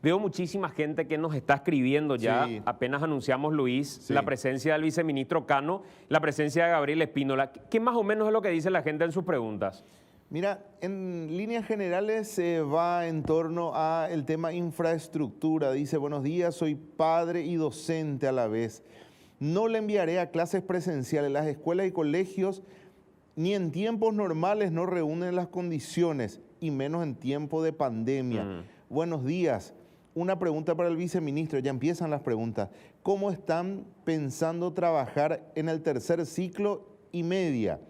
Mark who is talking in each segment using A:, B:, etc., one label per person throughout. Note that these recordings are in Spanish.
A: Veo muchísima gente que nos está escribiendo ya,
B: Sí.
A: apenas anunciamos, Luis,
B: Sí.
A: la presencia del viceministro Cano, la presencia de Gabriel Espínola. ¿Qué más o menos es lo que dice la gente en sus preguntas?
B: Mira, en líneas generales se va en torno a el tema infraestructura. Dice, buenos días, soy padre y docente a la vez. No le enviaré a clases presenciales. Las escuelas y colegios ni en tiempos normales no reúnen las condiciones, y menos en tiempo de pandemia. Buenos días. Una pregunta para el viceministro, ya empiezan las preguntas. ¿Cómo están pensando trabajar en el tercer ciclo y media,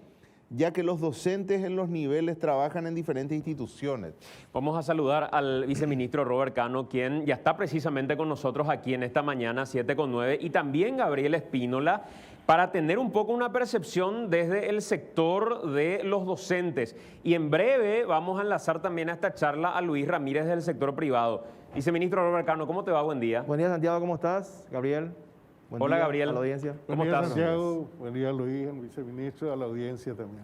B: ya que los docentes en los niveles trabajan en diferentes instituciones?
A: Vamos a saludar al viceministro Robert Cano, quien ya está precisamente con nosotros aquí en esta mañana, 7:09, y también Gabriel Espínola, para tener un poco una percepción desde el sector de los docentes. Y en breve vamos a enlazar también a esta charla a Luis Ramírez del sector privado. Viceministro Robert Cano, ¿cómo te va? Buen día.
C: Buen día, Santiago, ¿cómo estás? Gabriel. Buen
A: Hola,
C: día
A: Gabriel.
C: a la audiencia.
A: ¿Cómo
D: Buen día,
A: estás?
D: Santiago. Buen día, Luis, el viceministro, a la audiencia también.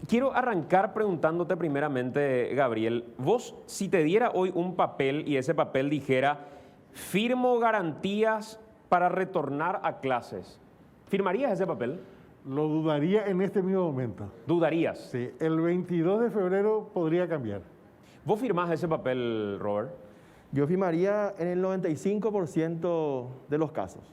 A: Quiero arrancar preguntándote primeramente, Gabriel, vos si te diera hoy un papel y ese papel dijera, firmo garantías para retornar a clases, ¿firmarías ese papel?
D: Lo dudaría en este mismo momento.
A: ¿Dudarías?
D: Sí, el 22 de febrero podría cambiar.
A: ¿Vos firmás ese papel, Robert?
C: Yo firmaría en el 95% de los casos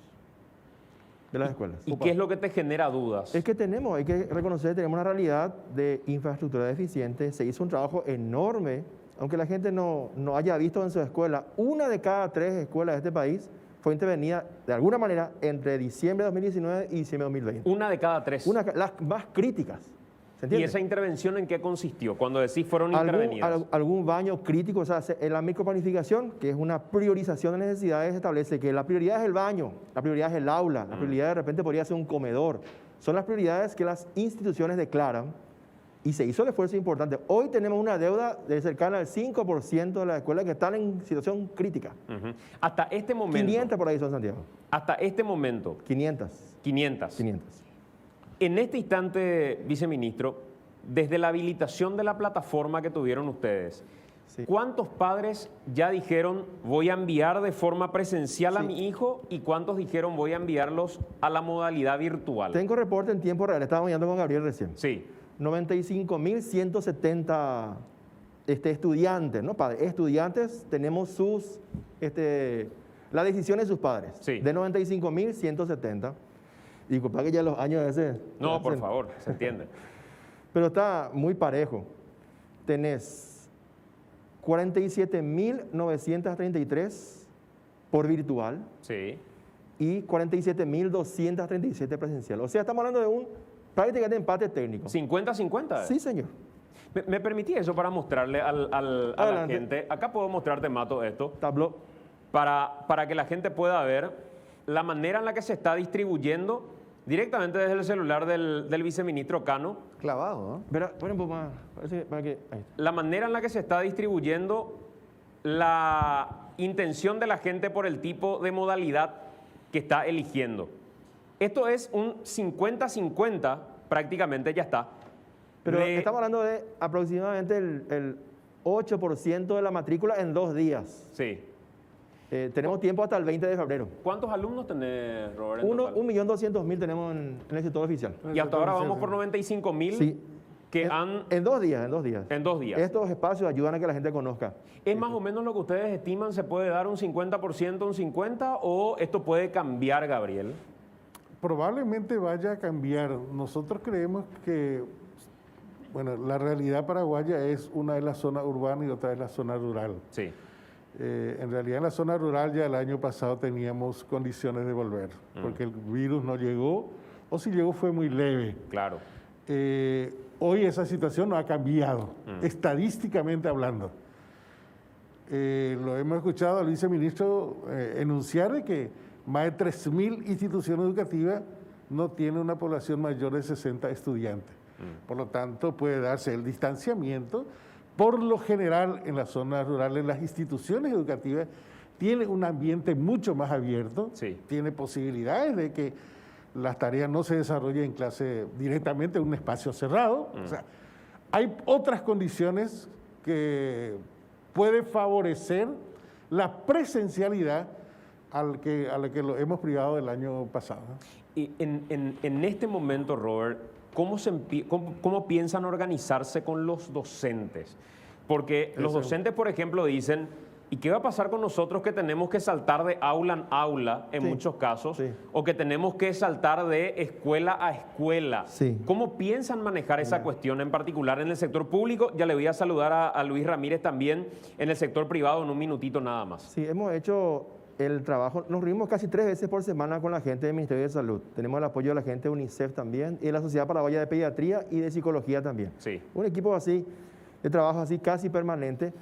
C: de las escuelas.
A: ¿Y qué es lo que te genera dudas?
C: Es que hay que reconocer, tenemos una realidad de infraestructura deficiente. Se hizo un trabajo enorme, aunque la gente no haya visto en su escuela. 1 de cada 3 escuelas de este país fue intervenida de alguna manera entre diciembre de 2019 y diciembre de 2020.
A: 1 de cada 3.
C: Las más críticas. ¿Se
A: ¿Y
C: entiende?
A: esa intervención en qué consistió? Cuando decís fueron intervenidas.
C: Algún baño crítico, o sea, en la microplanificación, que es una priorización de necesidades, establece que la prioridad es el baño, la prioridad es el aula, la prioridad de repente podría ser un comedor. Son las prioridades que las instituciones declaran y se hizo el esfuerzo importante. Hoy tenemos una deuda de cercana al 5% de las escuelas que están en situación crítica.
A: Hasta este momento.
C: 500 por ahí son, Santiago.
A: Hasta este momento.
C: 500.
A: 500.
C: Sí.
A: En este instante, viceministro, desde la habilitación de la plataforma que tuvieron ustedes, ¿cuántos padres ya dijeron voy a enviar de forma presencial a mi hijo y cuántos dijeron voy a enviarlos a la modalidad virtual?
C: Tengo reporte en tiempo real, estábamos hablando con Gabriel recién.
A: Sí.
C: 95.170 estudiantes, ¿no? Padres, estudiantes, tenemos la decisión de sus padres.
A: Sí.
C: De 95.170. Disculpa que ya los años de ese...
A: No, por favor, se entiende.
C: Pero está muy parejo. Tenés 47.933 por virtual.
A: Sí.
C: Y 47.237 presencial. O sea, estamos hablando de prácticamente empate técnico.
A: 50-50.
C: Sí, señor.
A: ¿Me permití eso para mostrarle a la gente? Acá puedo mostrarte, Mato, esto.
C: Tableau.
A: Para que la gente pueda ver la manera en la que se está distribuyendo directamente desde el celular del viceministro Cano.
B: Clavado, ¿no?
C: Espera, pon un poco más. Para que, ahí está.
A: La manera en la que se está distribuyendo la intención de la gente por el tipo de modalidad que está eligiendo. Esto es un 50-50, prácticamente ya está.
C: Pero estamos hablando de aproximadamente el 8% de la matrícula en 2 días.
A: Sí.
C: Tenemos tiempo hasta el 20 de febrero.
A: ¿Cuántos alumnos tenés, Robert? en total?
C: 1.200.000 tenemos en el sector oficial.
A: Y hasta ahora vamos por 95.000
C: Sí.
A: que han...
C: En 2 días, en 2 días. Estos espacios ayudan a que la gente conozca.
A: ¿Es más o menos lo que ustedes estiman? ¿Se puede dar un 50%, un 50%? ¿O esto puede cambiar, Gabriel?
D: Probablemente vaya a cambiar. Nosotros creemos que, bueno, la realidad paraguaya es una de las zonas urbanas y otra es la zona rural.
A: Sí.
D: En realidad en la zona rural ya el año pasado teníamos condiciones de volver, porque el virus no llegó, o si llegó fue muy leve.
A: Claro.
D: Hoy esa situación no ha cambiado, estadísticamente hablando. Lo hemos escuchado al viceministro enunciar de que más de 3.000 instituciones educativas no tienen una población mayor de 60 estudiantes. Por lo tanto, puede darse el distanciamiento. Por lo general, en las zonas rurales, las instituciones educativas tienen un ambiente mucho más abierto, tiene posibilidades de que las tareas no se desarrollen en clase directamente en un espacio cerrado. O sea, hay otras condiciones que pueden favorecer la presencialidad a la que lo hemos privado del año pasado.
A: Y en este momento, Robert, ¿cómo piensan organizarse con los docentes? Porque los docentes, por ejemplo, dicen, ¿y qué va a pasar con nosotros que tenemos que saltar de aula en aula en muchos casos?
C: Sí.
A: O que tenemos que saltar de escuela a escuela.
C: Sí.
A: ¿Cómo piensan manejar esa cuestión en particular en el sector público? Ya le voy a saludar a Luis Ramírez también en el sector privado en un minutito nada más.
C: Sí, hemos hecho el trabajo, nos reunimos casi 3 veces por semana con la gente del Ministerio de Salud. Tenemos el apoyo de la gente de UNICEF también y de la Sociedad Paraguaya de Pediatría y de Psicología también.
A: Sí.
C: Un equipo así, de trabajo así casi permanente,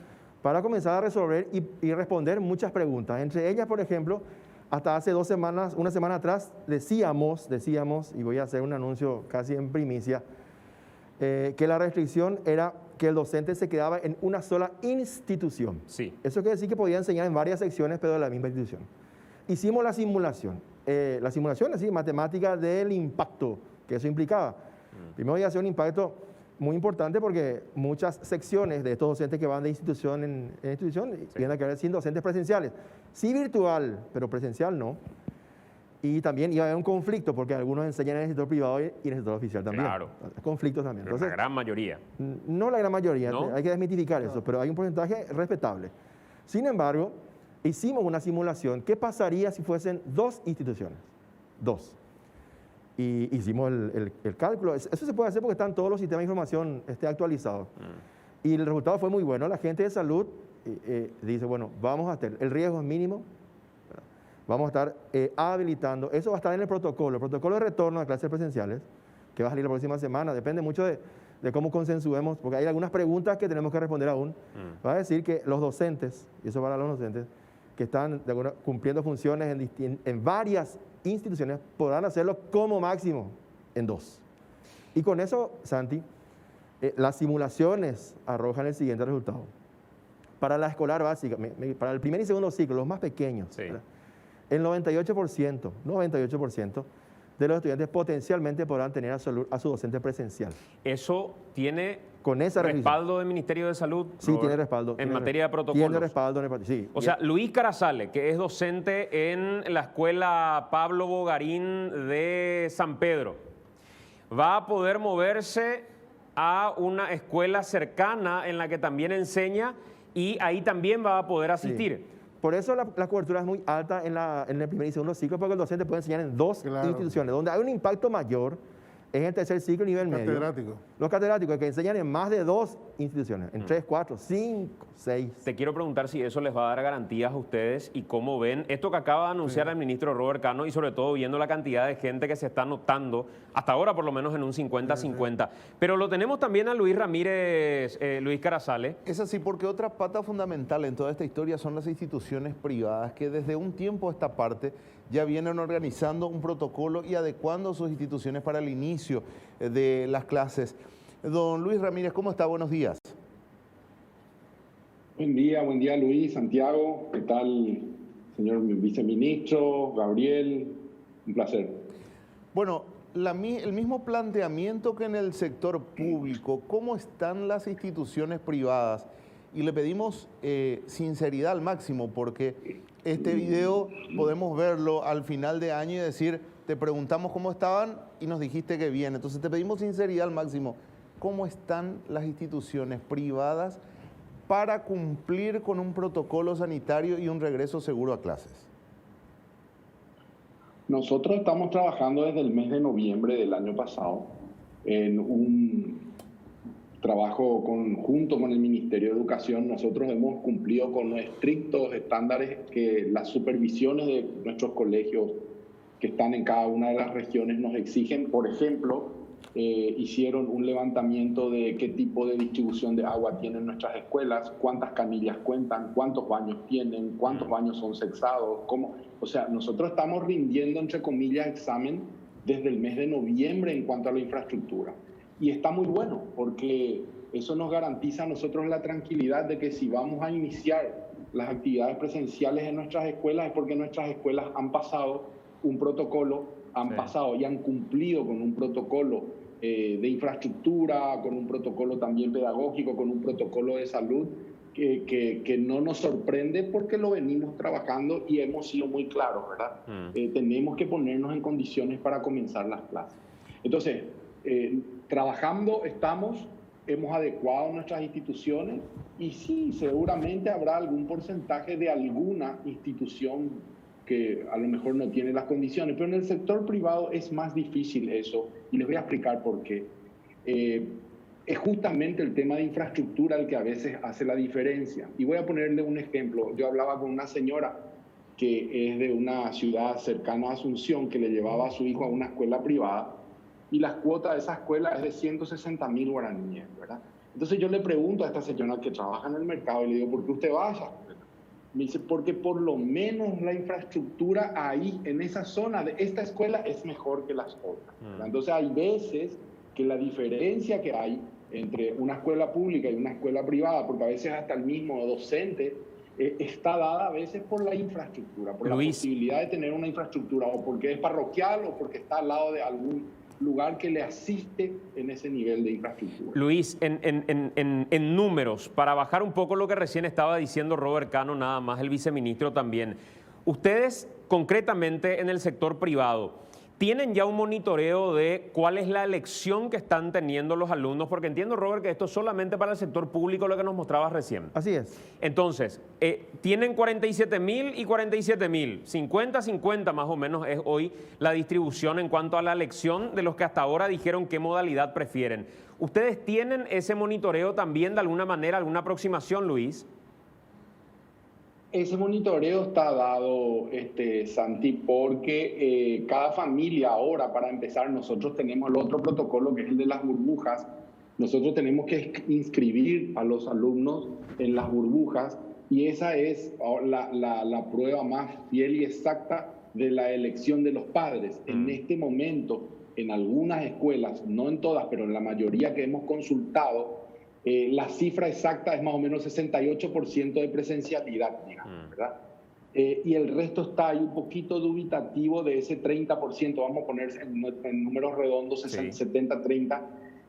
C: para comenzar a resolver y responder muchas preguntas. Entre ellas, por ejemplo, hasta hace 2 semanas, una semana atrás, decíamos, y voy a hacer un anuncio casi en primicia, que la restricción era que el docente se quedaba en una sola institución.
A: Sí.
C: Eso quiere decir que podía enseñar en varias secciones, pero de la misma institución. Hicimos la simulación. La simulación, así, matemática del impacto que eso implicaba. Primero iba a ser un impacto muy importante porque muchas secciones de estos docentes que van de institución en institución iban a quedar sin docentes presenciales. Sí virtual, pero presencial no. Y también iba a haber un conflicto porque algunos enseñan en el sector privado y en el sector oficial también.
A: Claro.
C: Conflictos también.
A: Pero
C: Entonces,
A: la gran mayoría.
C: no la gran mayoría,
A: ¿No?
C: hay que desmitificar eso, pero hay un porcentaje respetable. Sin embargo, hicimos una simulación. ¿Qué pasaría si fuesen 2 instituciones? 2. Y hicimos el cálculo. Eso se puede hacer porque están todos los sistemas de información actualizados. Y el resultado fue muy bueno. La gente de salud dice, bueno, vamos a hacer, el riesgo es mínimo, ¿verdad? Vamos a estar habilitando, eso va a estar en el protocolo de retorno a clases presenciales, que va a salir la próxima semana, depende mucho de cómo consensuemos, porque hay algunas preguntas que tenemos que responder aún. Va a decir que los docentes, y eso para los docentes, que están cumpliendo funciones en varias instituciones, podrán hacerlo como máximo en 2. Y con eso, Santi, las simulaciones arrojan el siguiente resultado. Para la escolar básica, para el primer y segundo ciclo, los más pequeños,
A: Sí.
C: el 98% de los estudiantes potencialmente podrán tener a su docente presencial.
A: ¿Eso tiene
C: Con esa
A: respaldo del Ministerio de Salud?
C: Sí,
A: Robert,
C: tiene respaldo.
A: En materia de protocolos.
C: Tiene respaldo en el sí.
A: O sea, Luis Carazale, que es docente en la escuela Pablo Bogarín de San Pedro, va a poder moverse a una escuela cercana en la que también enseña y ahí también va a poder asistir.
C: Sí. Por eso la cobertura es muy alta en el primer y segundo ciclo, porque el docente puede enseñar en 2 instituciones. Donde hay un impacto mayor es en el tercer ciclo y nivel medio.
D: Catedrático.
C: Los catedráticos que enseñan en más de 2 instituciones, en 3, 4, 5, 6.
A: Te quiero preguntar si eso les va a dar garantías a ustedes y cómo ven esto que acaba de anunciar el ministro Robert Cano y sobre todo viendo la cantidad de gente que se está anotando, hasta ahora por lo menos en un 50-50. Pero lo tenemos también a Luis Ramírez, Luis Carazale.
B: Es así porque otra pata fundamental en toda esta historia son las instituciones privadas que desde un tiempo a esta parte ya vienen organizando un protocolo y adecuando sus instituciones para el inicio de las clases. Don Luis Ramírez, ¿cómo está? Buenos días.
E: Buen día Luis, Santiago, ¿qué tal, señor viceministro, Gabriel? Un placer.
B: Bueno, el mismo planteamiento que en el sector público, ¿cómo están las instituciones privadas? Y le pedimos sinceridad al máximo, porque este video podemos verlo al final de año y decir, te preguntamos cómo estaban y nos dijiste que bien. Entonces te pedimos sinceridad al máximo. ¿Cómo están las instituciones privadas para cumplir con un protocolo sanitario y un regreso seguro a clases?
E: Nosotros estamos trabajando desde el mes de noviembre del año pasado en un trabajo conjunto con el Ministerio de Educación. Nosotros hemos cumplido con los estrictos estándares que las supervisiones de nuestros colegios que están en cada una de las regiones nos exigen. Por ejemplo, hicieron un levantamiento de qué tipo de distribución de agua tienen nuestras escuelas, cuántas canillas cuentan, cuántos baños tienen, cuántos baños son sexados, cómo. O sea, nosotros estamos rindiendo, entre comillas, examen desde el mes de noviembre en cuanto a la infraestructura. Y está muy bueno, porque eso nos garantiza a nosotros la tranquilidad de que si vamos a iniciar las actividades presenciales en nuestras escuelas es porque nuestras escuelas han pasado un protocolo, pasado y han cumplido con un protocolo de infraestructura, con un protocolo también pedagógico, con un protocolo de salud que no nos sorprende porque lo venimos trabajando y hemos sido muy claros, ¿verdad? Tenemos que ponernos en condiciones para comenzar las clases. Entonces, trabajando estamos, hemos adecuado nuestras instituciones y sí, seguramente habrá algún porcentaje de alguna institución que a lo mejor no tiene las condiciones, pero en el sector privado es más difícil eso y les voy a explicar por qué. Es justamente el tema de infraestructura el que a veces hace la diferencia. Y voy a ponerle un ejemplo. Yo hablaba con una señora que es de una ciudad cercana a Asunción que le llevaba a su hijo a una escuela privada y la cuota de esa escuela es de 160.000 guaraníes, ¿verdad? Entonces yo le pregunto a esta señora que trabaja en el mercado y le digo, ¿por qué usted va a esa escuela? Me dice, porque por lo menos la infraestructura ahí, en esa zona de esta escuela, es mejor que las otras, ¿verdad? Entonces hay veces que la diferencia que hay entre una escuela pública y una escuela privada, porque a veces hasta el mismo docente está dada a veces por la infraestructura, por la posibilidad de tener una infraestructura, o porque es parroquial o porque está al lado de algún lugar que le asiste en ese nivel de infraestructura.
A: Luis, en números, para bajar un poco lo que recién estaba diciendo Robert Cano, nada más el viceministro también, ustedes concretamente en el sector privado, ¿tienen ya un monitoreo de cuál es la elección que están teniendo los alumnos? Porque entiendo, Robert, que esto es solamente para el sector público, lo que nos mostrabas recién.
C: Así es.
A: Entonces, tienen 47.000 y 47.000, 50-50 más o menos es hoy la distribución en cuanto a la elección de los que hasta ahora dijeron qué modalidad prefieren. ¿Ustedes tienen ese monitoreo también de alguna manera, alguna aproximación, Luis?
E: Ese monitoreo está dado, Santi, porque cada familia ahora, para empezar, nosotros tenemos el otro protocolo que es el de las burbujas. Nosotros tenemos que inscribir a los alumnos en las burbujas y esa es la prueba más fiel y exacta de la elección de los padres. En este momento, en algunas escuelas, no en todas, pero en la mayoría que hemos consultado, la cifra exacta es más o menos 68% de presencialidad, digamos, ¿verdad? Y el resto está ahí un poquito dubitativo de ese 30%, vamos a poner en números redondos, 70-30,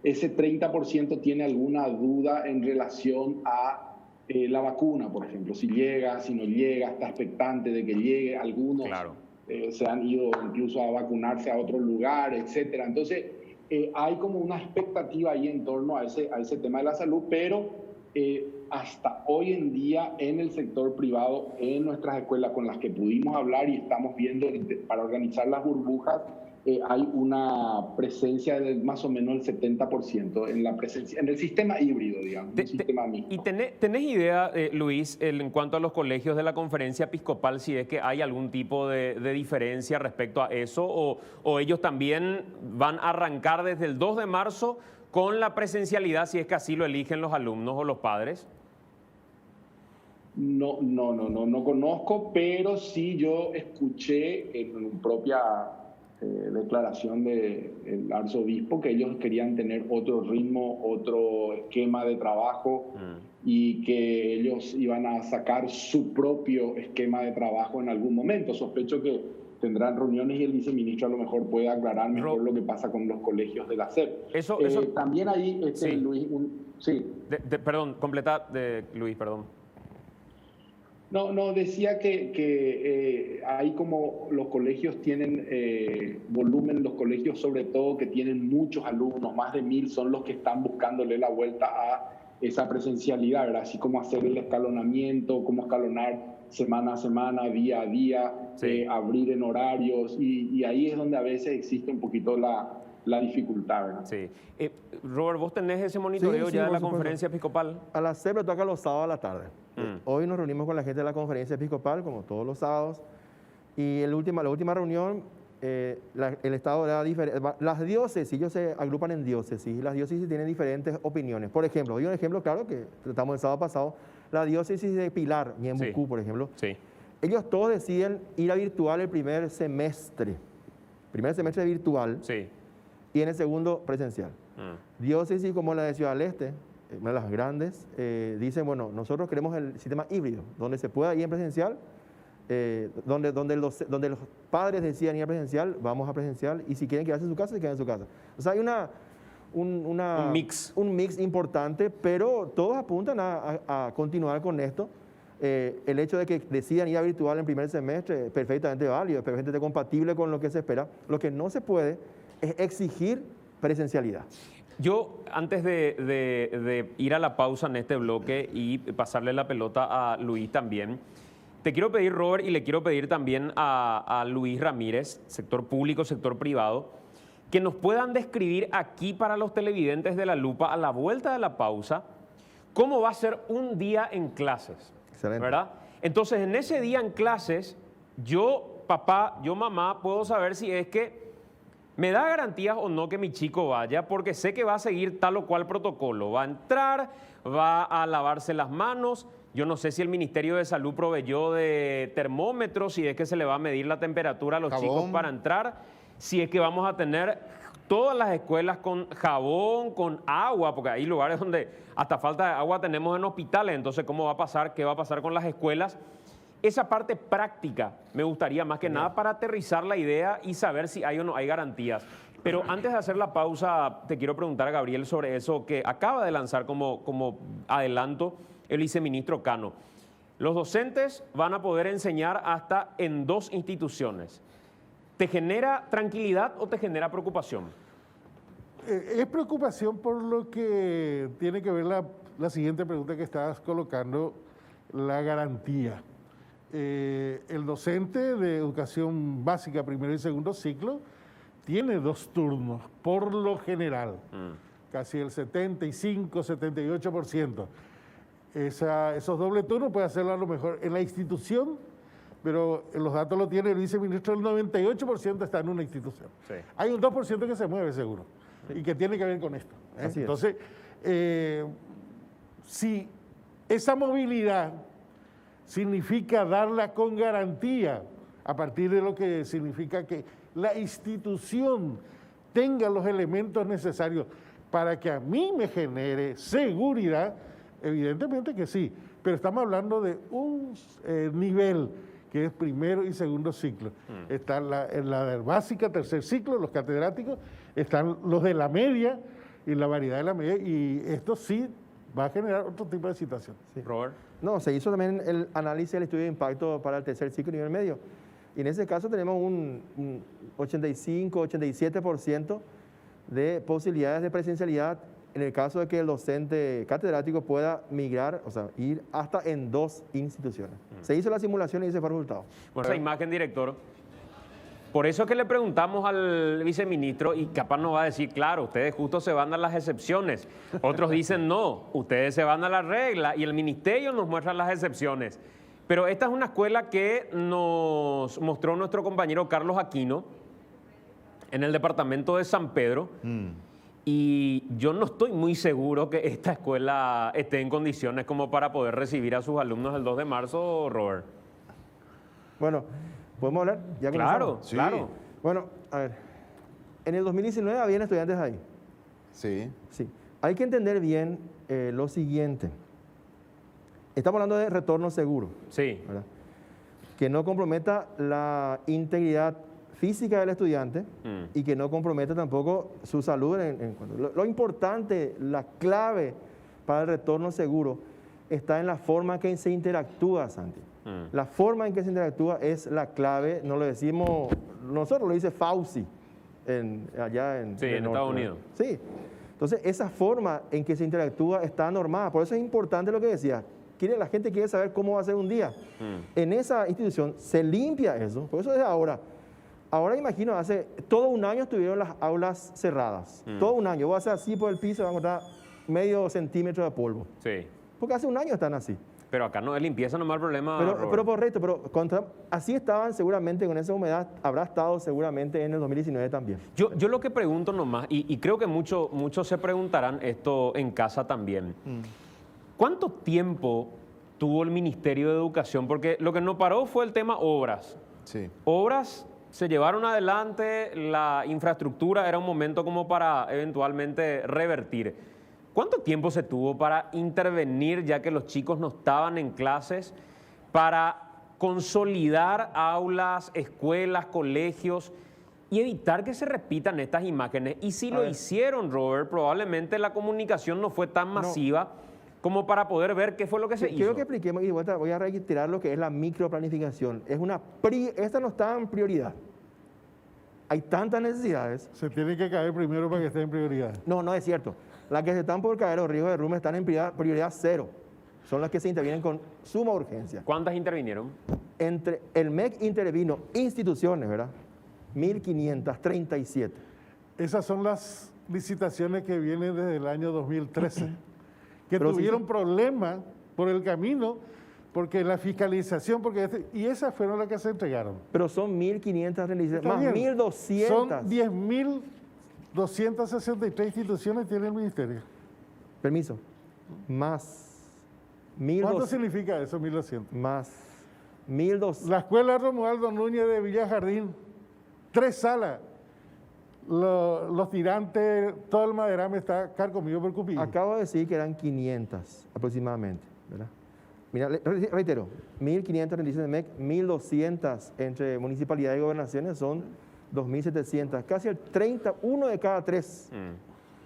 E: ese 30% tiene alguna duda en relación a la vacuna, por ejemplo, si llega, si no llega, está expectante de que llegue, algunos se han ido incluso a vacunarse a otro lugar, etcétera. Entonces, hay como una expectativa ahí en torno a ese tema de la salud, pero hasta hoy en día en el sector privado, en nuestras escuelas con las que pudimos hablar y estamos viendo para organizar las burbujas, hay una presencia de más o menos el 70% en el sistema híbrido, digamos, el sistema mixto.
A: ¿Y tenés idea, Luis, en cuanto a los colegios de la Conferencia Episcopal, si es que hay algún tipo de diferencia respecto a eso, o ellos también van a arrancar desde el 2 de marzo con la presencialidad, si es que así lo eligen los alumnos o los padres?
E: No conozco, pero sí yo escuché en propia declaración del arzobispo que ellos querían tener otro ritmo, otro esquema de trabajo y que ellos iban a sacar su propio esquema de trabajo en algún momento. Sospecho que tendrán reuniones y el viceministro a lo mejor puede aclarar mejor lo que pasa con los colegios de la SEP.
A: Eso
E: también ahí,
A: sí.
E: Luis, sí.
A: Perdón, completa, Luis, perdón.
E: No, decía que ahí como los colegios tienen volumen, los colegios sobre todo que tienen muchos alumnos, más de 1.000 son los que están buscándole la vuelta a esa presencialidad, ¿verdad? Así como hacer el escalonamiento, cómo escalonar semana a semana, día a día, abrir en horarios y ahí es donde a veces existe un poquito la dificultad, ¿verdad?
A: Sí. Robert, ¿vos tenés ese monitoreo ya de la Conferencia Episcopal?
C: A la SEP le toca los sábados a la tarde. Hoy nos reunimos con la gente de la Conferencia Episcopal, como todos los sábados, y la última reunión, el Estado era diferente. Las diócesis, ellos se agrupan en diócesis, y las diócesis tienen diferentes opiniones. Por ejemplo, doy un ejemplo claro que tratamos el sábado pasado, la diócesis de Pilar, Ñembucú, por ejemplo, ellos todos deciden ir a virtual el primer semestre virtual, y en el segundo presencial. Diócesis como la de Ciudad del Este, una de las grandes, dicen, bueno, nosotros queremos el sistema híbrido, donde se pueda ir en presencial, donde los padres decidan ir a presencial, vamos a presencial, y si quieren quedarse en su casa, se quedan en su casa. O sea, hay
A: Un mix.
C: Un mix importante, pero todos apuntan a continuar con esto. El hecho de que decidan ir a virtual en primer semestre es perfectamente válido, es perfectamente compatible con lo que se espera. Lo que no se puede es exigir presencialidad.
A: Yo, antes de ir a la pausa en este bloque y pasarle la pelota a Luis también, te quiero pedir, Robert, y le quiero pedir también a Luis Ramírez, sector público, sector privado, que nos puedan describir aquí para los televidentes de La Lupa, a la vuelta de la pausa, cómo va a ser un día en clases.
C: Excelente.
A: ¿Verdad? Entonces, en ese día en clases, yo, papá, yo, mamá, puedo saber si es que me da garantías o no que mi chico vaya, porque sé que va a seguir tal o cual protocolo. Va a entrar, va a lavarse las manos. Yo no sé si el Ministerio de Salud proveyó de termómetros, si es que se le va a medir la temperatura a los chicos para entrar, si es que vamos a tener todas las escuelas con jabón, con agua, porque hay lugares donde hasta falta de agua tenemos en hospitales. Entonces, ¿cómo va a pasar? ¿Qué va a pasar con las escuelas? Esa parte práctica me gustaría más que nada para aterrizar la idea y saber si hay o no hay garantías. Pero antes de hacer la pausa, te quiero preguntar a Gabriel sobre eso que acaba de lanzar como adelanto el viceministro Cano. Los docentes van a poder enseñar hasta en 2 instituciones. ¿Te genera tranquilidad o te genera preocupación?
D: Es preocupación por lo que tiene que ver la siguiente pregunta que estabas colocando, la garantía. El docente de educación básica, primero y segundo ciclo, tiene 2 turnos, por lo general, casi el 75, 78%. Esos doble turnos puede hacerlo a lo mejor en la institución, pero los datos lo tiene el viceministro, el 98% está en una institución.
A: Sí.
D: Hay un 2% que se mueve seguro, y que tiene que ver con esto.
C: Así es.
D: Entonces, si esa movilidad significa darla con garantía, a partir de lo que significa que la institución tenga los elementos necesarios para que a mí me genere seguridad, evidentemente que sí, pero estamos hablando de un nivel que es primero y segundo ciclo. Está en la básica, tercer ciclo, los catedráticos, están los de la media y la variedad de la media, y esto sí va a generar otro tipo de situación.
C: Sí.
A: Robert.
C: No, se hizo también el análisis del estudio de impacto para el tercer ciclo y nivel medio. Y en ese caso tenemos un 85, 87% de posibilidades de presencialidad en el caso de que el docente catedrático pueda migrar, o sea, ir hasta en 2 instituciones. Se hizo la simulación y ese fue el resultado.
A: Bueno, esa imagen, director. Por eso es que le preguntamos al viceministro y capaz nos va a decir, claro, ustedes justo se van a las excepciones. Otros dicen, no, ustedes se van a la regla y el ministerio nos muestra las excepciones. Pero esta es una escuela que nos mostró nuestro compañero Carlos Aquino en el departamento de San Pedro. Y yo no estoy muy seguro que esta escuela esté en condiciones como para poder recibir a sus alumnos el 2 de marzo, Robert.
C: Bueno, ¿podemos hablar? ¿Ya
A: Claro,
C: comenzamos?
A: claro.
C: Bueno, a ver, en el 2019 habían estudiantes ahí.
B: Sí.
C: Sí. Hay que entender bien lo siguiente. Estamos hablando de retorno seguro,
A: Sí.
C: ¿verdad? Que no comprometa la integridad física del estudiante y que no comprometa tampoco su salud. Lo importante, la clave para el retorno seguro está en la forma en que se interactúa, Santi. La forma en que se interactúa es la clave, no lo decimos nosotros, lo dice Fauci allá en
A: Sí, en
C: el norte,
A: Estados
C: ¿verdad?
A: Unidos.
C: Sí. Entonces, esa forma en que se interactúa está normada. Por eso es importante lo que decía. La gente quiere saber cómo va a ser un día. En esa institución se limpia eso. Por eso desde ahora. Ahora imagino, hace todo un año estuvieron las aulas cerradas. Todo un año. Voy a hacer así por el piso, va a encontrar medio centímetro de polvo.
A: Sí.
C: Porque hace un año están así.
A: Pero acá no es limpieza nomás el problema,
C: Pero
A: Robert.
C: correcto, pero así estaban seguramente con esa humedad, habrá estado seguramente en el 2019 también.
A: Yo lo que pregunto nomás, y creo que muchos se preguntarán esto en casa también. ¿Cuánto tiempo tuvo el Ministerio de Educación? Porque lo que nos paró fue el tema obras.
B: Sí.
A: Obras se llevaron adelante, la infraestructura era un momento como para eventualmente revertir. ¿Cuánto tiempo se tuvo para intervenir, ya que los chicos no estaban en clases, para consolidar aulas, escuelas, colegios y evitar que se repitan estas imágenes. Y si lo hicieron, Robert, probablemente la comunicación no fue tan masiva como para poder ver qué fue lo que se hizo.
C: Quiero que expliquemos, y de vuelta voy a reiterar lo que es la microplanificación. Esta no está en prioridad. Hay tantas necesidades.
D: Se tiene que caer primero para que esté en prioridad.
C: No, no es cierto. Las que se están por caer o riesgos de derrumbe están en prioridad cero. Son las que se intervienen con suma urgencia.
A: ¿Cuántas intervinieron?
C: Entre el MEC intervino instituciones, ¿verdad? 1.537.
D: Esas son las licitaciones que vienen desde el año 2013, que
C: Pero
D: tuvieron problemas por el camino, porque la fiscalización, y esas fueron las que se entregaron.
C: Pero son 1.537,
D: Está
C: más
D: bien.
C: 1.200.
D: Son 10.263 instituciones tiene el ministerio.
C: Permiso. Más
D: ¿Cuánto
C: 1.200.
D: significa eso, 1.200?
C: Más 1.200.
D: La escuela Romualdo Núñez de Villa Jardín, 3 salas. Los tirantes, todo el maderame está carcomido por cupillo.
C: Acabo de decir que eran 500 aproximadamente, ¿verdad? Mira, reitero, 1.537 de MEC, 1.200 entre municipalidades y gobernaciones son 2.700, casi el 31 de cada 3.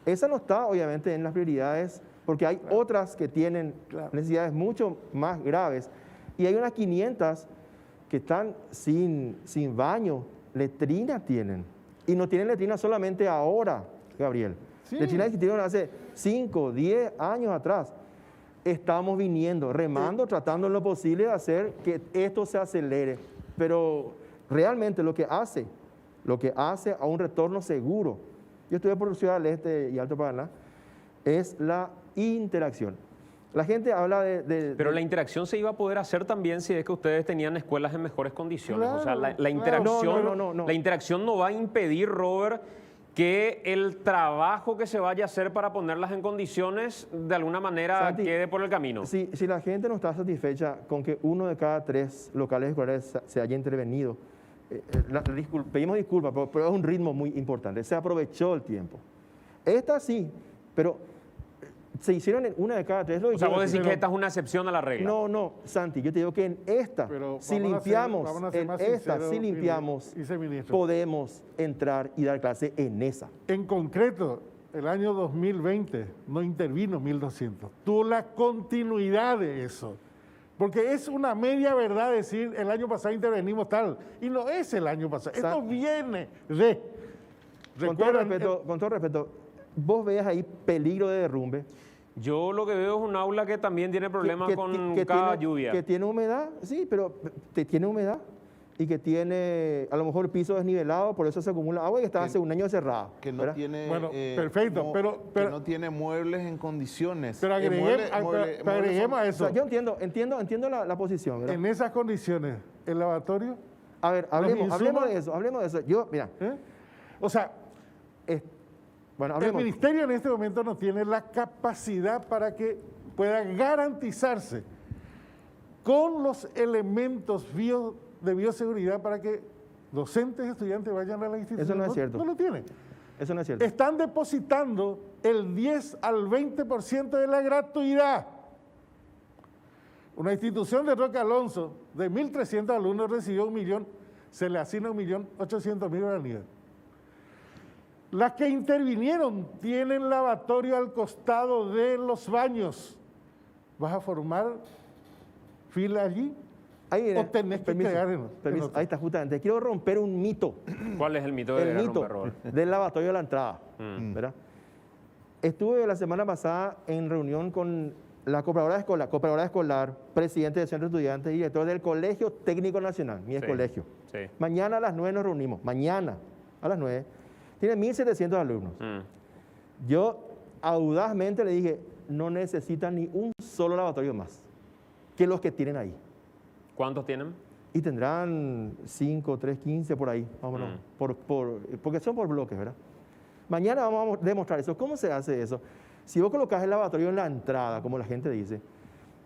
C: Esa no está obviamente en las prioridades, porque hay otras que tienen necesidades mucho más graves, y hay unas 500 que están sin baño, letrina tienen, y no tienen letrina solamente ahora, Gabriel.
D: Sí.
C: Letrinas existieron hace 5, 10 años atrás. Estamos viniendo, remando, tratando en lo posible de hacer que esto se acelere, pero realmente lo que hace a un retorno seguro, yo estuve por Ciudad del Este y Alto Paraná, es la interacción. La gente habla
A: Pero la interacción se iba a poder hacer también si es que ustedes tenían escuelas en mejores condiciones. O sea, la interacción,
C: No.
A: la interacción no va a impedir, Robert, que el trabajo que se vaya a hacer para ponerlas en condiciones de alguna manera
C: Santi,
A: quede por el camino.
C: Si la gente no está satisfecha con que 1 de cada 3 locales escolares se haya intervenido, pedimos disculpas, pero es un ritmo muy importante. Se aprovechó el tiempo. Esta sí, pero se hicieron en 1 de cada 3.
A: O sea, vos decís que esta es una excepción a la regla.
C: No, Santi, yo te digo que en esta,
D: Pero
C: si
D: vamos a ser más sinceros, viceministro.
C: podemos entrar y dar clase en esa.
D: En concreto, el año 2020 no intervino 1.200. Tuvo la continuidad de eso. Porque es una media verdad decir el año pasado intervenimos tal. Y no es el año pasado. Esto viene de...
C: Con todo respeto, vos veas ahí peligro de derrumbe.
A: Yo lo que veo es un aula que también tiene problemas con cada lluvia.
C: Que tiene humedad, sí, pero tiene humedad y que tiene a lo mejor el piso desnivelado, por eso se acumula agua y está hace un año cerrado.
B: Que no
C: ¿verdad?
B: tiene,
D: Bueno, perfecto, pero
B: que no tiene muebles en condiciones.
D: Pero agreguemos a
C: O
D: eso.
C: sea, yo entiendo la posición, ¿verdad?
D: En esas condiciones, el lavatorio...
C: A ver, hablemos de eso. Yo, mira,
D: O sea,
C: bueno,
D: el
C: hablemos.
D: ministerio en este momento no tiene la capacidad para que pueda garantizarse con los elementos de bioseguridad para que docentes y estudiantes vayan a la institución.
C: Eso no es cierto.
D: No lo tiene.
C: Eso no es cierto.
D: Están depositando el 10 al 20% de la gratuidad. Una institución de Roque Alonso de 1.300 alumnos recibió 1 millón, se le asigna 1.800.000 guaraníes. Las que intervinieron tienen lavatorio al costado de los baños. ¿Vas a formar fila allí?
C: Ahí viene.
D: ¿O tenés que quedar en otro?
C: Ahí está, justamente. Quiero romper un mito.
A: ¿Cuál es el mito de
C: El mito
A: romper, Robert?
C: del lavatorio de la entrada. ¿Verdad? Estuve la semana pasada en reunión con la cooperadora escolar, presidente del Centro de Estudiantes y director del Colegio Técnico Nacional, mi colegio.
A: Sí.
C: Mañana a las 9 nos reunimos. Mañana a las 9. Tiene 1.700 alumnos. Yo audazmente le dije, no necesitan ni un solo lavatorio más que los que tienen ahí.
A: ¿Cuántos tienen?
C: Y tendrán 5, 3, 15 por ahí, vámonos, porque son por bloques, ¿verdad? Mañana vamos a demostrar eso. ¿Cómo se hace eso? Si vos colocás el lavatorio en la entrada, como la gente dice,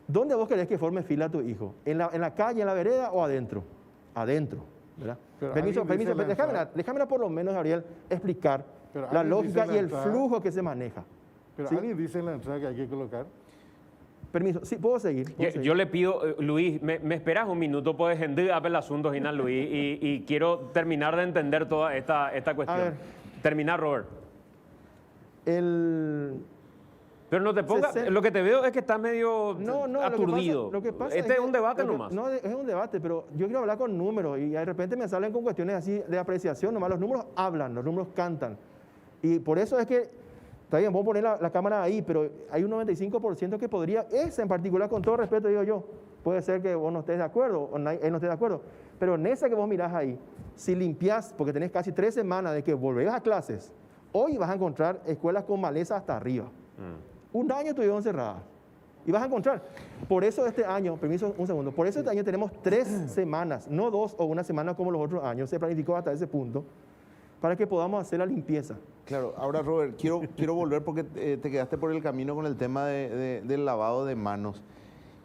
C: ¿dónde vos querés que forme fila tu hijo? ¿En la calle, en la vereda o adentro? Adentro, ¿verdad?
D: Pero
C: Permiso,
D: alguien dice
C: déjame por lo menos, Gabriel, explicar
D: Pero
C: la
D: alguien dice
C: lógica
D: en la
C: y el
D: entrada.
C: flujo que se maneja.
D: Pero
C: ¿sí?
D: alguien dice en la entrada que hay que colocar.
C: Permiso, sí, puedo seguir.
A: Yo le pido, Luis, me esperas un minuto, puedes hendir el asunto, Luis, y quiero terminar de entender toda esta cuestión.
C: A ver.
A: Terminar, Robert. Pero no te pongas,
C: Se-
A: lo que te veo es que estás medio aturdido.
C: Lo que pasa
A: Este es un debate
C: lo que-
A: nomás.
C: No, es un debate, pero yo quiero hablar con números y de repente me salen con cuestiones así de apreciación, nomás los números hablan, los números cantan. Y por eso es que, está bien, voy a poner la cámara ahí, pero hay un 95% que podría, esa en particular, con todo respeto digo yo, puede ser que vos no estés de acuerdo o él no esté de acuerdo, pero en esa que vos mirás ahí, si limpiás, porque tenés casi 3 semanas de que volvés a clases, hoy vas a encontrar escuelas con maleza hasta arriba. Un año estuvieron cerradas. Y vas a encontrar. Por eso este año, permiso un segundo, por eso este año tenemos 3 semanas, no 2 o 1 semana como los otros años, se planificó hasta ese punto, para que podamos hacer la limpieza.
B: Claro, ahora Robert, quiero volver porque te quedaste por el camino con el tema del lavado de manos.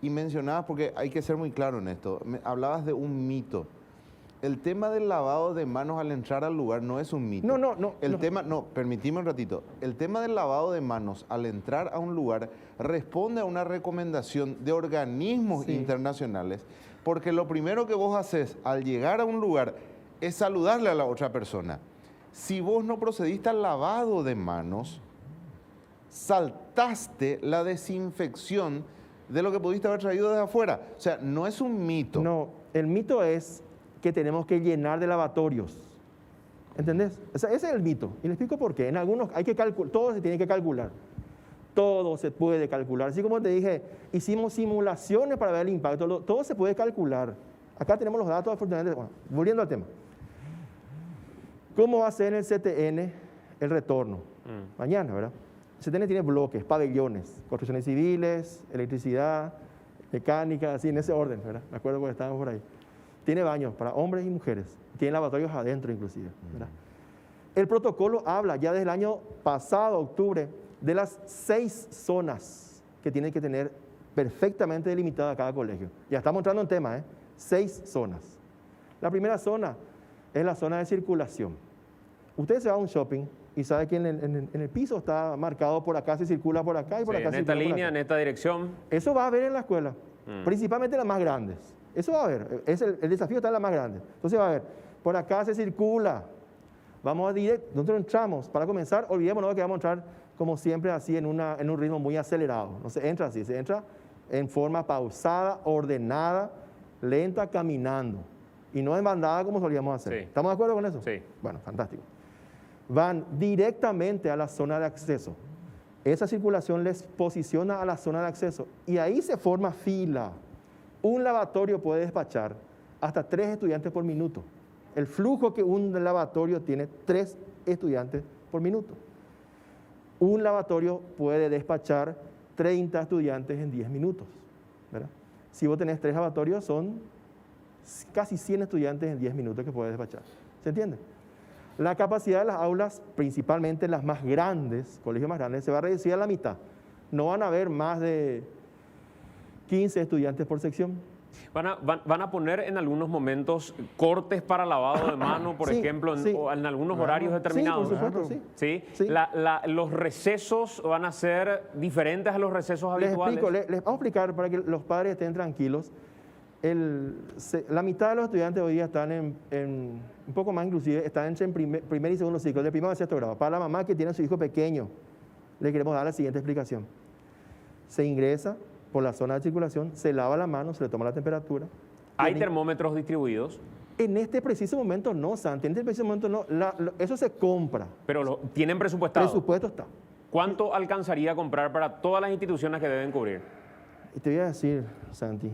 B: Y mencionabas, porque hay que ser muy claro en esto, hablabas de un mito. El tema del lavado de manos al entrar al lugar no es un mito. No, permitime un ratito. El tema del lavado de manos al entrar a un lugar responde a una recomendación de organismos internacionales, porque lo primero que vos haces al llegar a un lugar es saludarle a la otra persona. Si vos no procediste al lavado de manos, saltaste la desinfección de lo que pudiste haber traído desde afuera. O sea, no es un mito.
C: No, el mito es que tenemos que llenar de lavatorios. ¿Entendés? O sea, ese es el mito. Y le explico por qué. En algunos hay que calcular, todo se tiene que calcular. Todo se puede calcular. Así como te dije, hicimos simulaciones para ver el impacto. Todo se puede calcular. Acá tenemos los datos, afortunadamente. Bueno, volviendo al tema. ¿Cómo va a ser en el CTN el retorno? Mañana, ¿verdad? El CTN tiene bloques, pabellones, construcciones civiles, electricidad, mecánica, así en ese orden, ¿verdad? Me acuerdo porque estábamos por ahí. Tiene baños para hombres y mujeres. Tiene lavatorios adentro inclusive, ¿verdad? El protocolo habla ya desde el año pasado, octubre, de las 6 zonas que tienen que tener perfectamente delimitada cada colegio. Ya estamos entrando en tema, ¿eh? 6 zonas. La primera zona es la zona de circulación. Usted se va a un shopping y sabe que en el piso está marcado por acá se circula por acá y por acá
A: en
C: se
A: esta
C: circula por
A: línea,
C: acá.
A: en esta dirección.
C: Eso va a haber en la escuela, principalmente las más grandes. Eso va a haber, el desafío está en las más grandes. Entonces va a haber, por acá se circula, vamos a directo, nosotros entramos, para comenzar, olvidémonos que vamos a entrar como siempre así en un ritmo muy acelerado. No se entra así, se entra en forma pausada, ordenada, lenta, caminando. Y no en bandada como solíamos hacer.
A: Sí.
C: ¿Estamos de acuerdo con eso?
A: Sí.
C: Bueno, fantástico. Van directamente a la zona de acceso. Esa circulación les posiciona a la zona de acceso y ahí se forma fila. Un lavatorio puede despachar hasta 3 estudiantes por minuto. El flujo que un lavatorio tiene, 3 estudiantes por minuto. Un lavatorio puede despachar 30 estudiantes en 10 minutos, ¿verdad? Si vos tenés 3 lavatorios, son casi 100 estudiantes en 10 minutos que puedes despachar. ¿Se entiende? La capacidad de las aulas, principalmente las más grandes, colegios más grandes, se va a reducir a la mitad. No van a haber más de 15 estudiantes por sección.
A: Van a poner en algunos momentos cortes para lavado de mano, por
C: Sí,
A: ejemplo,
C: sí.
A: o en algunos horarios determinados.
C: Sí, por supuesto, sí.
A: ¿Sí?
C: Sí.
A: Los recesos van a ser diferentes a los recesos
C: Les
A: habituales.
C: explico, les vamos a explicar para que los padres estén tranquilos. La mitad de los estudiantes hoy día están un poco más inclusive, están entre primer y segundo ciclo, de primero a sexto grado. Para la mamá que tiene a su hijo pequeño, le queremos dar la siguiente explicación. Se ingresa por la zona de circulación, se lava la mano, se le toma la temperatura.
A: ¿Hay termómetros distribuidos?
C: En este preciso momento no, Santi, en este preciso momento no. Eso se compra.
A: Pero tienen presupuestado.
C: Presupuesto está.
A: ¿Cuánto alcanzaría a comprar para todas las instituciones que deben cubrir?
C: Y te voy a decir, Santi,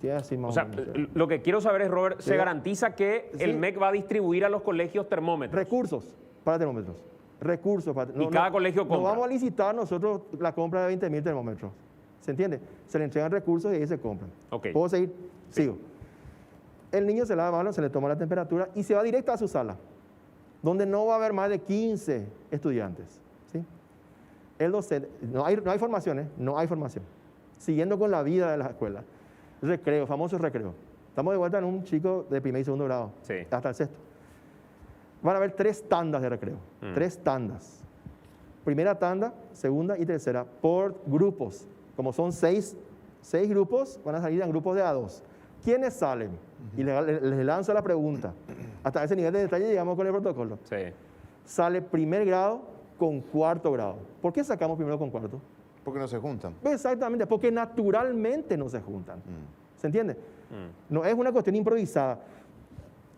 C: te voy a decir más
A: O sea,
C: menos.
A: lo que quiero saber es, Robert, ¿se
C: Sí.
A: garantiza que
C: Sí.
A: el MEC va a distribuir a los colegios termómetros?
C: Recursos para termómetros. Recursos para
A: Y cada colegio compra.
C: No vamos a licitar nosotros la compra de 20.000 termómetros. ¿Se entiende? Se le entregan recursos y ahí se compran.
A: Ok.
C: ¿Puedo seguir? Sigo. El niño se lava la mano, se le toma la temperatura y se va directo a su sala, donde no va a haber más de 15 estudiantes. ¿Sí? El docente, no hay formación, ¿eh? No hay formación. Siguiendo con la vida de la escuela. Recreo, famoso recreo. Estamos de vuelta en un chico de primer y segundo grado,
A: Sí.
C: hasta el sexto. Van a haber 3 tandas de recreo, 3 tandas. Primera tanda, segunda y tercera, por grupos. Como son seis grupos, van a salir en grupos de A2. ¿Quiénes salen? Y les lanzo la pregunta. Hasta ese nivel de detalle llegamos con el protocolo.
A: Sí.
C: Sale primer grado con cuarto grado. ¿Por qué sacamos primero con cuarto?
B: Porque no se juntan.
C: Exactamente, porque naturalmente no se juntan. ¿Se entiende? No es una cuestión improvisada.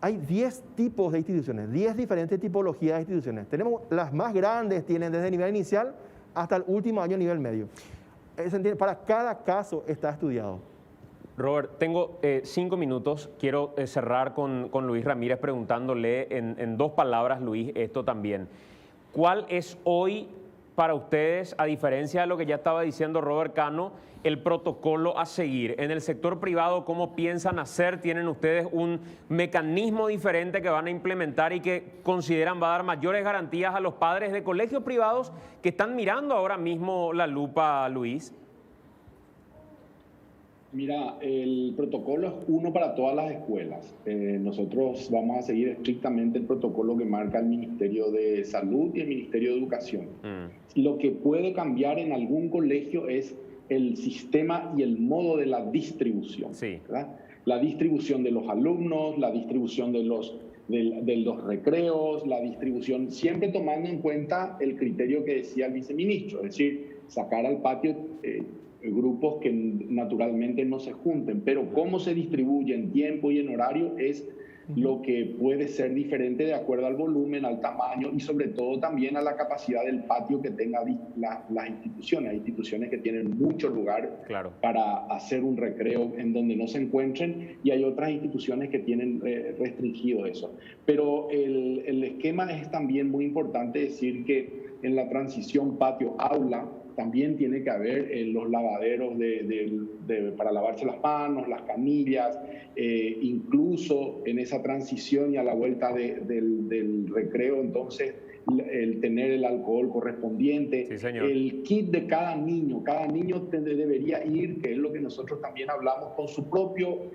C: Hay 10 tipos de instituciones, 10 diferentes tipologías de instituciones. Tenemos las más grandes, tienen desde el nivel inicial hasta el último año nivel medio. ¿Se entiende? Para cada caso está estudiado.
A: Robert, tengo 5 minutos. Quiero cerrar con Luis Ramírez preguntándole en 2 palabras, Luis, esto también. ¿Cuál es hoy para ustedes, a diferencia de lo que ya estaba diciendo Robert Cano, el protocolo a seguir? En el sector privado, ¿cómo piensan hacer? ¿Tienen ustedes un mecanismo diferente que van a implementar y que consideran va a dar mayores garantías a los padres de colegios privados que están mirando ahora mismo la lupa, Luis?
E: Mira, el protocolo es uno para todas las escuelas. Nosotros vamos a seguir estrictamente el protocolo que marca el Ministerio de Salud y el Ministerio de Educación. Lo que puede cambiar en algún colegio es el sistema y el modo de la distribución.
A: Sí.
E: ¿Verdad? La distribución de los alumnos, la distribución de los recreos, la distribución, siempre tomando en cuenta el criterio que decía el viceministro, es decir, sacar al patio grupos que naturalmente no se junten, pero cómo se distribuye en tiempo y en horario es lo que puede ser diferente de acuerdo al volumen, al tamaño y sobre todo también a la capacidad del patio que tengan las instituciones. Hay instituciones que tienen mucho lugar para hacer un recreo en donde no se encuentren y hay otras instituciones que tienen restringido eso. Pero el esquema es también muy importante decir que en la transición patio-aula también tiene que haber los lavaderos para lavarse las manos, las camillas, incluso en esa transición y a la vuelta del recreo, entonces el tener el alcohol correspondiente,
A: sí, señor.
E: El kit de cada niño debería ir, que es lo que nosotros también hablamos, con su propio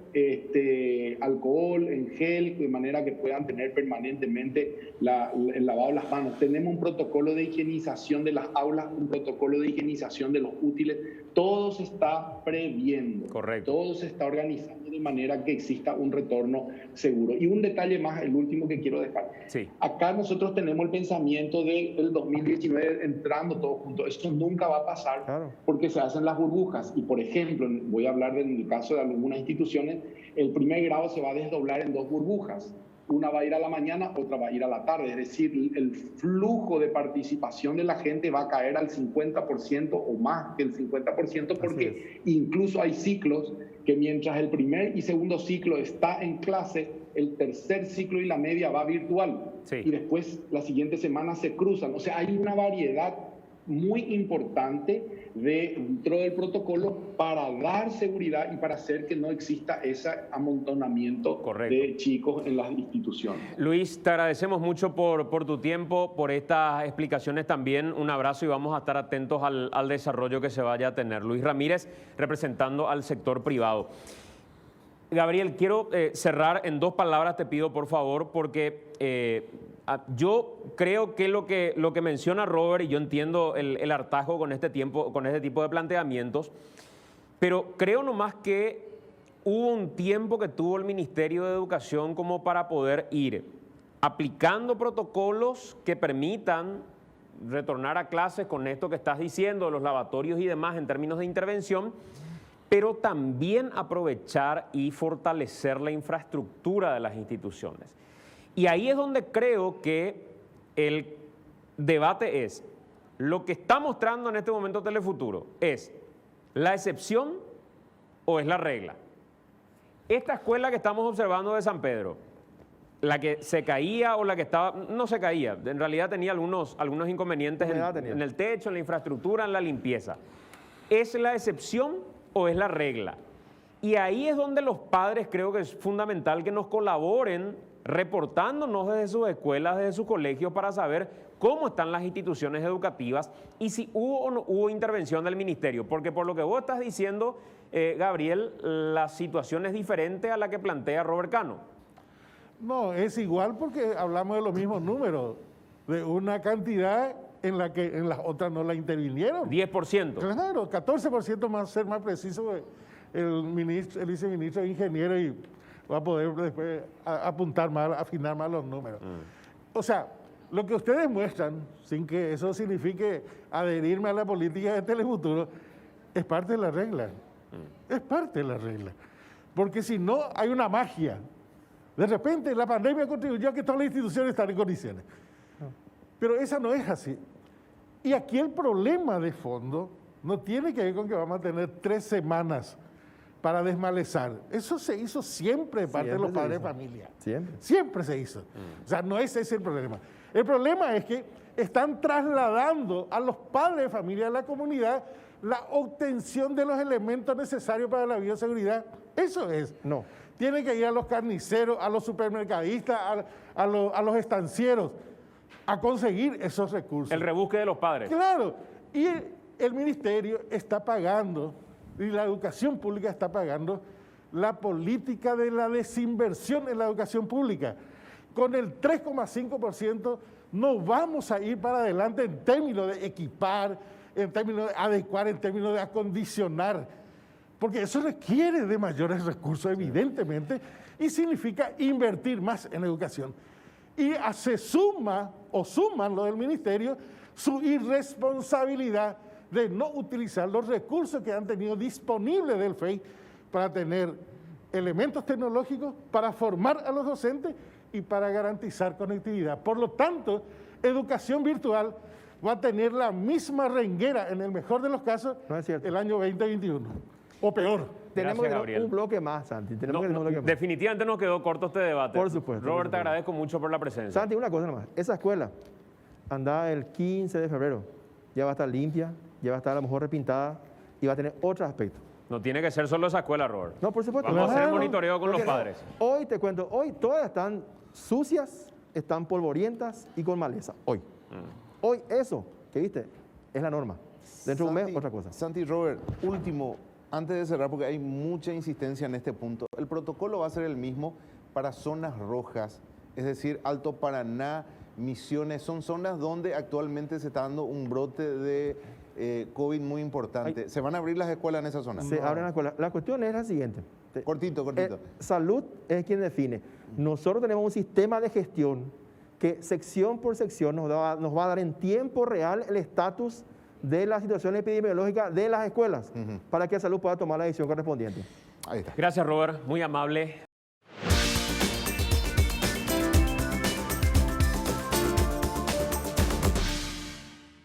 E: alcohol en gel, de manera que puedan tener permanentemente el lavado de las manos. Tenemos un protocolo de higienización de las aulas, un protocolo de higienización de los útiles, todo se está previendo.
A: Correcto.
E: Todo se está organizando de manera que exista un retorno seguro. Y un detalle más, el último que quiero dejar.
A: Sí.
E: Acá nosotros tenemos el pensamiento del 2019 entrando todos juntos. Esto nunca va a pasar porque se hacen las burbujas. Y por ejemplo, voy a hablar del caso de algunas instituciones, el primer grado se va a desdoblar en 2 burbujas. Una va a ir a la mañana, otra va a ir a la tarde. Es decir, el flujo de participación de la gente va a caer al 50% o más que el 50%, porque incluso hay ciclos que mientras el primer y segundo ciclo está en clase, el tercer ciclo y la media va virtual. Sí. Y después la siguiente semana se cruzan. O sea, hay una variedad muy importante dentro del protocolo para dar seguridad y para hacer que no exista ese amontonamiento de chicos en las instituciones.
A: Luis, te agradecemos mucho por tu tiempo, por estas explicaciones también. Un abrazo y vamos a estar atentos al desarrollo que se vaya a tener. Luis Ramírez, representando al sector privado. Gabriel, quiero cerrar en 2 palabras, te pido por favor, porque yo creo que lo que menciona Robert, y yo entiendo el hartazgo con este tipo de planteamientos, pero creo nomás que hubo un tiempo que tuvo el Ministerio de Educación como para poder ir aplicando protocolos que permitan retornar a clases con esto que estás diciendo, los lavatorios y demás en términos de intervención, pero también aprovechar y fortalecer la infraestructura de las instituciones. Y ahí es donde creo que el debate es, lo que está mostrando en este momento Telefuturo, ¿es la excepción o es la regla? Esta escuela que estamos observando de San Pedro, la que se caía o la que estaba, no se caía, en realidad tenía algunos inconvenientes en el techo, en la infraestructura, en la limpieza. ¿Es la excepción o es la regla? Y ahí es donde los padres creo que es fundamental que nos colaboren reportándonos desde sus escuelas, desde sus colegios, para saber cómo están las instituciones educativas y si hubo o no hubo intervención del ministerio. Porque por lo que vos estás diciendo, Gabriel, la situación es diferente a la que plantea Robert Cano.
D: No, es igual porque hablamos de los mismos números, de una cantidad en la que en las otras no la intervinieron.
A: 10%.
D: Claro, 14% más, ser más preciso, el viceministro es ingeniero y va a poder después apuntar más, afinar más los números. O sea, lo que ustedes muestran, sin que eso signifique adherirme a la política de Telefuturo, es parte de la regla. Es parte de la regla. Porque si no, hay una magia. De repente, la pandemia contribuyó a que todas las instituciones están en condiciones. Pero esa no es así. Y aquí el problema de fondo no tiene que ver con que vamos a tener 3 semanas para desmalezar. Eso se hizo siempre de parte de los padres de familia.
C: Siempre.
D: Siempre se hizo. O sea, no es ese el problema. El problema es que están trasladando a los padres de familia de la comunidad la obtención de los elementos necesarios para la bioseguridad. Eso es.
C: No.
D: Tienen que ir a los carniceros, a los supermercadistas, a los estancieros, a conseguir esos recursos.
A: El rebusque de los padres.
D: Claro, y el ministerio está pagando, y la educación pública está pagando, la política de la desinversión en la educación pública. Con el 3,5% no vamos a ir para adelante en términos de equipar, en términos de adecuar, en términos de acondicionar, porque eso requiere de mayores recursos, evidentemente, y significa invertir más en educación. Y se suma, o suman lo del ministerio, su irresponsabilidad de no utilizar los recursos que han tenido disponibles del FEI para tener elementos tecnológicos, para formar a los docentes y para garantizar conectividad. Por lo tanto, educación virtual va a tener la misma renguera, en el mejor de los casos,
C: No es cierto.
D: el año 2021, o peor.
C: Tenemos
A: Gracias,
C: que
A: Gabriel.
C: un bloque más, Santi. Tenemos
A: No,
C: que tener un bloque más.
A: definitivamente nos quedó corto este debate.
C: Por supuesto,
A: Robert,
C: por
A: te
C: supuesto.
A: agradezco mucho por la presencia.
C: Santi, una cosa nomás. Esa escuela andaba el 15 de febrero. Ya va a estar limpia, ya va a estar a lo mejor repintada y va a tener otro aspecto.
A: No tiene que ser solo esa escuela, Robert.
C: No, por supuesto.
A: Vamos a hacer el
D: Claro.
A: monitoreo con los
C: Porque
A: padres.
C: Hoy te cuento, hoy todas están sucias, están polvorientas y con maleza. Hoy. Hoy eso, que viste, es la norma. Dentro de un mes,
B: Santi,
C: otra cosa.
B: Santi, Robert, último, antes de cerrar, porque hay mucha insistencia en este punto. El protocolo va a ser el mismo para zonas rojas, es decir, Alto Paraná, Misiones, son zonas donde actualmente se está dando un brote de COVID muy importante. ¿Se van a abrir las escuelas en esa zona?
C: Se abren las escuelas. La cuestión es la siguiente.
B: Cortito, cortito.
C: Salud es quien define. Nosotros tenemos un sistema de gestión que sección por sección nos va a dar en tiempo real el estatus de la situación epidemiológica de las escuelas para que Salud pueda tomar la decisión correspondiente.
B: Ahí está.
A: Gracias, Robert. Muy amable.